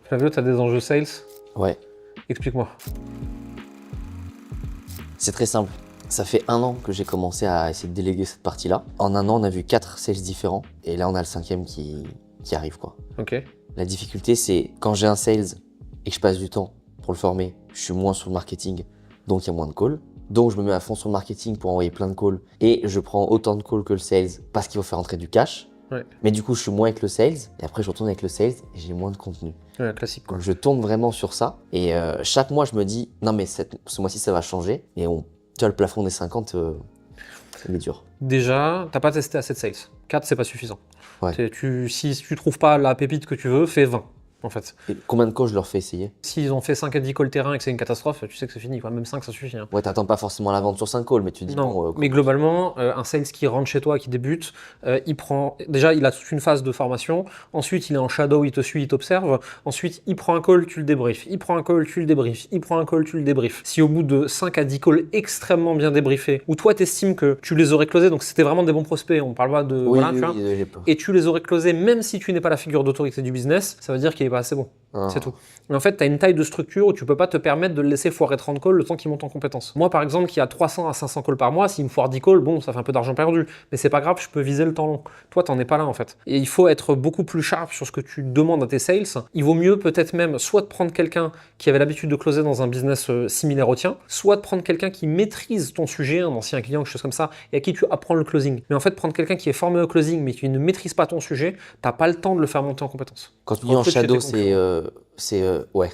Flavio, tu as des enjeux sales? Ouais, Explique-moi. c'est très simple. Ça fait 1 an que j'ai commencé à essayer de déléguer cette partie-là. En 1 an, on a vu 4 sales différents. Et là, on a le 5e qui arrive, quoi. Ok. La difficulté, c'est quand j'ai un sales et que je passe du temps pour le former, je suis moins sur le marketing, donc il y a moins de calls. Donc je me mets à fond sur le marketing pour envoyer plein de calls et je prends autant de calls que le sales parce qu'il faut faire entrer du cash. Ouais. Mais du coup, je suis moins avec le sales et après je retourne avec le sales et j'ai moins de contenu. Ouais, classique quoi. Donc je tourne vraiment sur ça et chaque mois, je me dis non mais ce mois-ci, ça va changer. Et tu vois, le plafond des 50, c'est dur. Déjà, t'as pas testé assez de sales. 4, c'est pas suffisant. Ouais. Si tu trouves pas la pépite que tu veux, fais 20 en fait. Et combien de calls je leur fais essayer? S'ils ont fait 5 à 10 calls terrain et que c'est une catastrophe, tu sais que c'est fini quoi. Même 5, ça suffit. Hein. Ouais, t'attends pas forcément la vente sur 5 calls, mais tu dis Non, bon. mais globalement, un sales qui rentre chez toi, qui débute, déjà, il a toute une phase de formation. Ensuite, il est en shadow, il te suit, il t'observe. Ensuite, il prend un call, tu le débriefes. Il prend un call, tu le débriefes. Il prend un call, tu le débriefes. Si au bout de 5 à 10 calls extrêmement bien débriefés, où toi, t'estimes que tu les aurais closés, donc c'était vraiment des bons prospects, on parle pas de... Oui, voilà, oui, tu vois, oui, j'ai peur. et tu les aurais closés, même si tu n'es pas la figure d'autorité du business, ça veut dire qu'il est pas assez bon. Ah. C'est tout. Mais en fait, tu as une taille de structure où tu peux pas te permettre de le laisser foirer 30 calls le temps qu'il monte en compétence. Moi, par exemple, qui a 300 à 500 calls par mois, s'il me foire 10 calls, bon, ça fait un peu d'argent perdu. Mais c'est pas grave, je peux viser le temps long. Toi, t'en es pas là, en fait. Et il faut être beaucoup plus sharp sur ce que tu demandes à tes sales. Il vaut mieux peut-être même soit de prendre quelqu'un qui avait l'habitude de closer dans un business similaire au tien, soit de prendre quelqu'un qui maîtrise ton sujet, un ancien client, quelque chose comme ça, et à qui tu apprends le closing. Mais en fait, prendre quelqu'un qui est formé au closing, mais qui ne maîtrise pas ton sujet, t'as pas le temps de le faire monter en compétence. Quand tu dis en Recrute chez shadow, tes concurrents. ouais.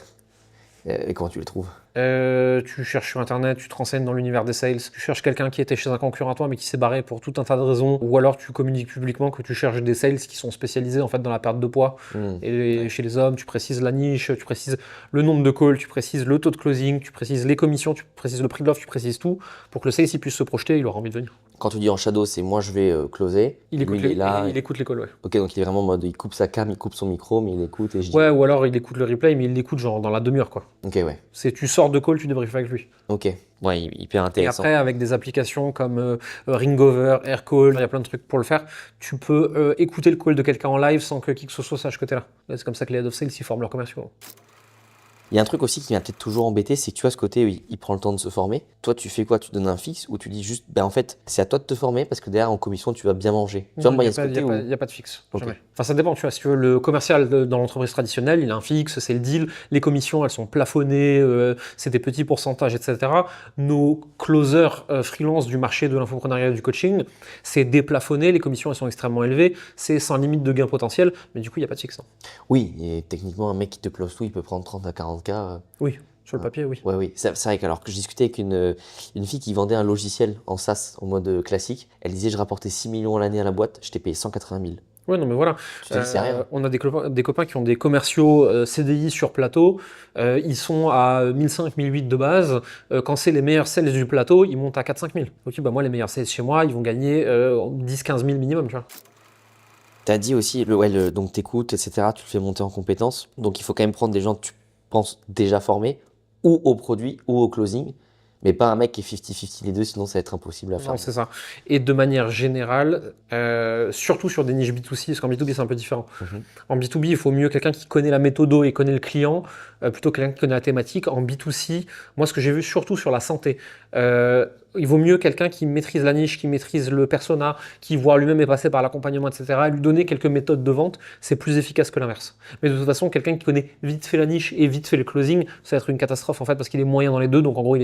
Et comment tu les trouves? Tu cherches sur internet, tu te renseignes dans l'univers des sales, tu cherches quelqu'un qui était chez un concurrent à toi mais qui s'est barré pour tout un tas de raisons, ou alors tu communiques publiquement que tu cherches des sales qui sont spécialisés en fait dans la perte de poids. Et chez les hommes, tu précises la niche, tu précises le nombre de calls, tu précises le taux de closing, tu précises les commissions, tu précises le prix de l'offre, tu précises tout pour que le sales il puisse se projeter, il aura envie de venir. Quand tu dis en shadow, c'est moi je vais closer. Il lui, écoute, il est là. il écoute les calls, ouais. Ok, donc il est vraiment en mode il coupe sa cam, il coupe son micro, mais il écoute et je dis. Ouais, ou alors il écoute le replay, mais il l'écoute genre dans la demi-heure quoi. Ok, ouais. C'est tu sors de call, tu débriefes avec lui. Ok. Ouais, hyper Et intéressant. après, avec des applications comme Ringover, Aircall, il y a plein de trucs pour le faire, tu peux écouter le call de quelqu'un en live sans que qui que ce soit sache que tu es là. C'est comme ça que les head of sales ils forment leurs commerciaux. Il y a un truc aussi qui m'a peut-être toujours embêté, c'est que tu as ce côté où il prend le temps de se former. Toi, tu fais quoi? Tu donnes un fixe ou tu dis juste, ben en fait, c'est à toi de te former parce que derrière, en commission, tu vas bien manger. Tu vois, moi, il y a ce côté où. Il n'y a pas de fixe. Ok. Jamais. Enfin, ça dépend. Tu vois, si tu veux, le commercial dans l'entreprise traditionnelle, il a un fixe, c'est le deal. Les commissions, elles sont plafonnées, c'est des petits pourcentages, etc. Nos closers freelance du marché de l'infoprenariat et du coaching, c'est déplafonné. Les commissions, elles sont extrêmement élevées. C'est sans limite de gain potentiel. Mais du coup, il n'y a pas de fixe. Non. Oui, et techniquement, un mec qui te close tout, il peut prendre 30 à 40K. Oui, sur le papier, oui. Ouais, oui. C'est vrai qu'alors que je discutais avec une fille qui vendait un logiciel en SaaS en mode classique, elle disait je rapportais 6 millions à l'année à la boîte, je t'ai payé 180 000. Ouais, non, mais voilà. Tu te dis, c'est rien. On a des copains qui ont des commerciaux CDI sur plateau. Ils sont à 1005, 1008 de base. Quand c'est les meilleurs sales du plateau, ils montent à 4-5 000. Ok, bah moi, les meilleurs sales chez moi, ils vont gagner 10-15 000 minimum, tu vois. Tu as dit aussi, donc t'écoutes, etc., tu le fais monter en compétences. Donc il faut quand même prendre des gens que tu penses déjà formés, ou au produit, ou au closing, mais pas un mec qui est 50-50 les deux, sinon ça va être impossible à faire. Non, c'est ça. Et de manière générale, surtout sur des niches B2C, parce qu'en B2B, c'est un peu différent. En B2B, il faut mieux quelqu'un qui connaît la méthode et connaît le client, plutôt que quelqu'un qui connaît la thématique. En B2C, moi, ce que j'ai vu surtout sur la santé, il vaut mieux quelqu'un qui maîtrise la niche, qui maîtrise le persona, qui voit lui-même est passé par l'accompagnement, etc. Et lui donner quelques méthodes de vente, c'est plus efficace que l'inverse. Mais de toute façon, quelqu'un qui connaît vite fait la niche et vite fait le closing, ça va être une catastrophe en fait, parce qu'il est moyen dans les deux, donc en gros, il est nul.